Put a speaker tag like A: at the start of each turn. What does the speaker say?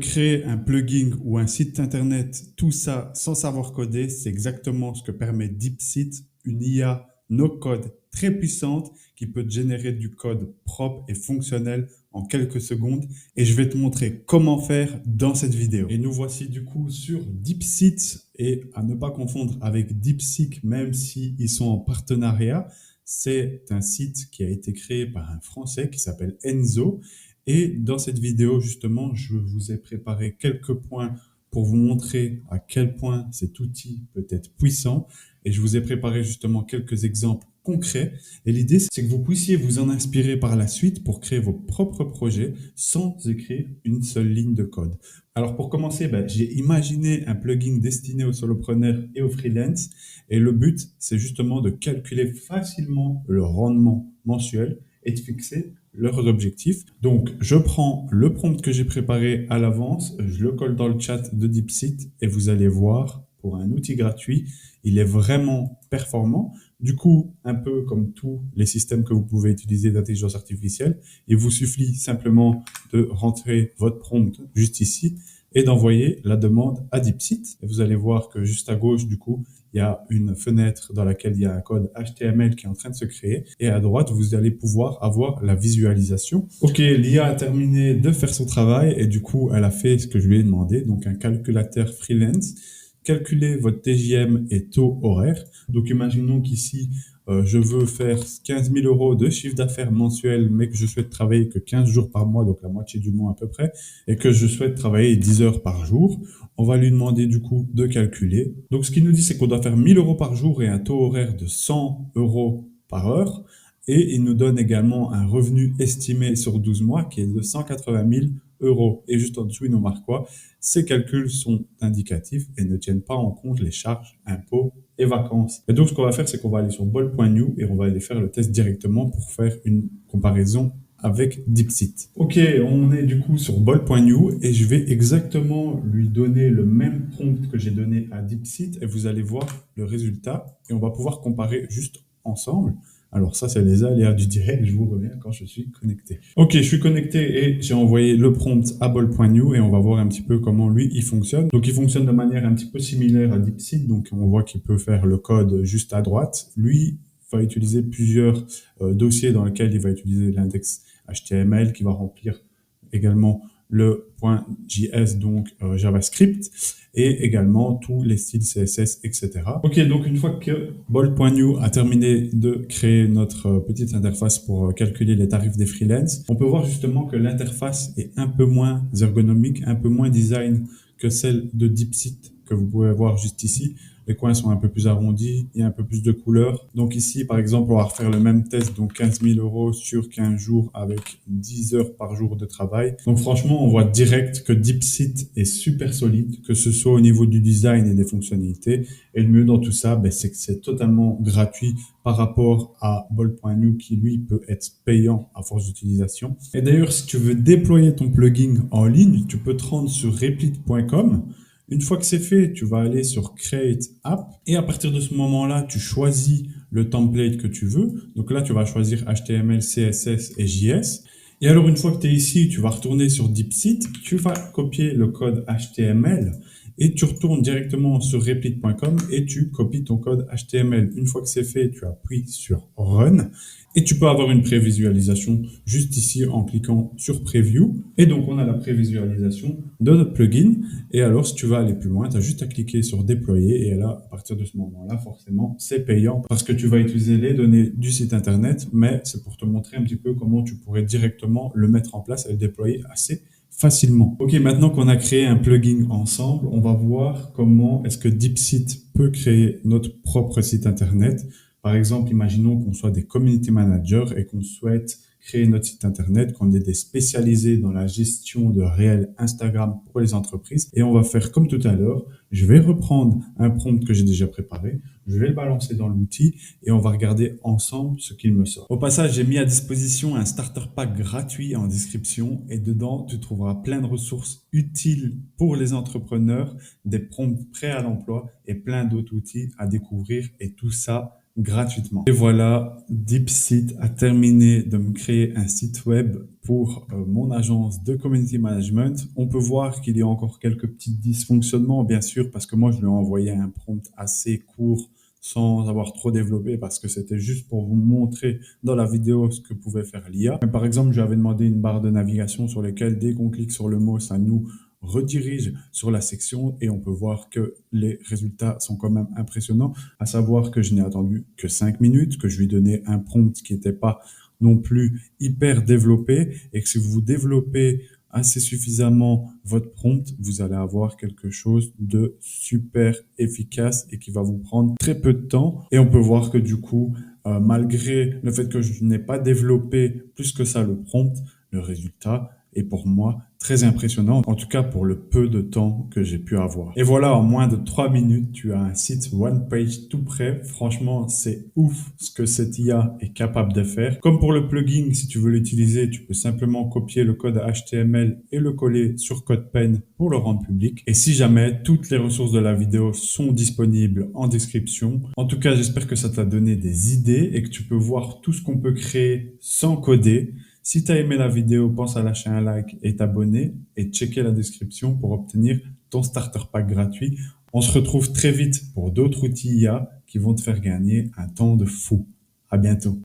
A: Créer un plugin ou un site internet, tout ça sans savoir coder, c'est exactement ce que permet DeepSeek, une IA no-code très puissante qui peut te générer du code propre et fonctionnel en quelques secondes. Et je vais te montrer comment faire dans cette vidéo. Et nous voici du coup sur DeepSeek, et à ne pas confondre avec DeepSeek, même s'ils sont en partenariat. C'est un site qui a été créé par un Français qui s'appelle Enzo. Et dans cette vidéo, justement, je vous ai préparé quelques points pour vous montrer à quel point cet outil peut être puissant. Et je vous ai préparé justement quelques exemples concrets. Et l'idée, c'est que vous puissiez vous en inspirer par la suite pour créer vos propres projets sans écrire une seule ligne de code. Alors pour commencer, j'ai imaginé un plugin destiné aux solopreneurs et aux freelance. Et le but, c'est justement de calculer facilement le rendement mensuel et de fixer leurs objectifs. Donc, je prends le prompt que j'ai préparé à l'avance, je le colle dans le chat de DeepSeek et vous allez voir, pour un outil gratuit, il est vraiment performant. Du coup, un peu comme tous les systèmes que vous pouvez utiliser d'intelligence artificielle, il vous suffit simplement de rentrer votre prompt juste ici et d'envoyer la demande à DeepSeek. Et vous allez voir que juste à gauche, du coup, il y a une fenêtre dans laquelle il y a un code HTML qui est en train de se créer. Et à droite, vous allez pouvoir avoir la visualisation. Ok, l'IA a terminé de faire son travail et du coup, elle a fait ce que je lui ai demandé. Donc, un calculateur freelance. Calculez votre TJM et taux horaire. Donc, imaginons qu'ici, je veux faire 15 000 euros de chiffre d'affaires mensuel, mais que je souhaite travailler que 15 jours par mois, donc la moitié du mois à peu près, et que je souhaite travailler 10 heures par jour. On va lui demander du coup de calculer. Donc, ce qu'il nous dit, c'est qu'on doit faire 1000 euros par jour et un taux horaire de 100 euros par heure. Et il nous donne également un revenu estimé sur 12 mois qui est de 180 000 euros. Et juste en dessous, il nous marque quoi? Ces calculs sont indicatifs et ne tiennent pas en compte les charges, impôts et vacances. Et donc, ce qu'on va faire, c'est qu'on va aller sur bol.new et on va aller faire le test directement pour faire une comparaison avec DeepSeek. Ok, on est du coup sur bol.new et je vais exactement lui donner le même prompt que j'ai donné à DeepSeek et vous allez voir le résultat et on va pouvoir comparer juste ensemble. Alors ça, c'est les aléas du direct, je vous reviens quand je suis connecté. Ok, je suis connecté et j'ai envoyé le prompt à bol.new et on va voir un petit peu comment lui, il fonctionne. Donc il fonctionne de manière un petit peu similaire à DeepSeek, donc on voit qu'il peut faire le code juste à droite. Lui va utiliser plusieurs dossiers dans lesquels il va utiliser l'index HTML qui va remplir également le .js, donc JavaScript, et également tous les styles CSS, etc. Ok, donc une fois que bol.new a terminé de créer notre petite interface pour calculer les tarifs des freelances, on peut voir justement que l'interface est un peu moins ergonomique, un peu moins design que celle de DeepSeek que vous pouvez voir juste ici. Les coins sont un peu plus arrondis, il y a un peu plus de couleurs. Donc ici, par exemple, on va refaire le même test, donc 15 000 euros sur 15 jours avec 10 heures par jour de travail. Donc franchement, on voit direct que DeepSeek est super solide, que ce soit au niveau du design et des fonctionnalités. Et le mieux dans tout ça, c'est que c'est totalement gratuit par rapport à bol.new qui, lui, peut être payant à force d'utilisation. Et d'ailleurs, si tu veux déployer ton plugin en ligne, tu peux te rendre sur replit.com. Une fois que c'est fait, tu vas aller sur Create App et à partir de ce moment-là, tu choisis le template que tu veux. Donc là, tu vas choisir HTML, CSS et JS. Et alors, une fois que tu es ici, tu vas retourner sur DeepSeek, tu vas copier le code HTML et tu retournes directement sur replit.com et tu copies ton code HTML. Une fois que c'est fait, tu appuies sur Run et tu peux avoir une prévisualisation juste ici en cliquant sur Preview. Et donc, on a la prévisualisation de notre plugin. Et alors, si tu veux aller plus loin, tu as juste à cliquer sur Déployer. Et là, à partir de ce moment-là, forcément, c'est payant parce que tu vas utiliser les données du site Internet. Mais c'est pour te montrer un petit peu comment tu pourrais directement le mettre en place et le déployer assez facilement. Ok, maintenant qu'on a créé un plugin ensemble, on va voir comment est-ce que DeepSeek peut créer notre propre site Internet. Par exemple, imaginons qu'on soit des community managers et qu'on souhaite créer notre site Internet, qu'on est des spécialisés dans la gestion de réels Instagram pour les entreprises. Et on va faire comme tout à l'heure. Je vais reprendre un prompt que j'ai déjà préparé. Je vais le balancer dans l'outil et on va regarder ensemble ce qu'il me sort. Au passage, j'ai mis à disposition un starter pack gratuit en description et dedans, tu trouveras plein de ressources utiles pour les entrepreneurs, des prompts prêts à l'emploi et plein d'autres outils à découvrir et tout ça gratuitement. Et voilà, DeepSeek a terminé de me créer un site web pour mon agence de community management. On peut voir qu'il y a encore quelques petits dysfonctionnements, bien sûr, parce que moi, je lui ai envoyé un prompt assez court sans avoir trop développé parce que c'était juste pour vous montrer dans la vidéo ce que pouvait faire l'IA. Par exemple, je lui avais demandé une barre de navigation sur laquelle, dès qu'on clique sur le mot, ça nous redirige sur la section et on peut voir que les résultats sont quand même impressionnants, à savoir que je n'ai attendu que 5 minutes, que je lui donnais un prompt qui n'était pas non plus hyper développé et que si vous développez assez suffisamment votre prompt, vous allez avoir quelque chose de super efficace et qui va vous prendre très peu de temps. Et on peut voir que du coup, malgré le fait que je n'ai pas développé plus que ça le prompt, le résultat est pour moi très impressionnant, en tout cas pour le peu de temps que j'ai pu avoir. Et voilà, en moins de 3 minutes, tu as un site one page tout prêt. Franchement, c'est ouf ce que cette IA est capable de faire. Comme pour le plugin, si tu veux l'utiliser, tu peux simplement copier le code HTML et le coller sur CodePen pour le rendre public. Et si jamais, toutes les ressources de la vidéo sont disponibles en description. En tout cas, j'espère que ça t'a donné des idées et que tu peux voir tout ce qu'on peut créer sans coder. Si tu as aimé la vidéo, pense à lâcher un like et t'abonner et checker la description pour obtenir ton starter pack gratuit. On se retrouve très vite pour d'autres outils IA qui vont te faire gagner un temps de fou. À bientôt.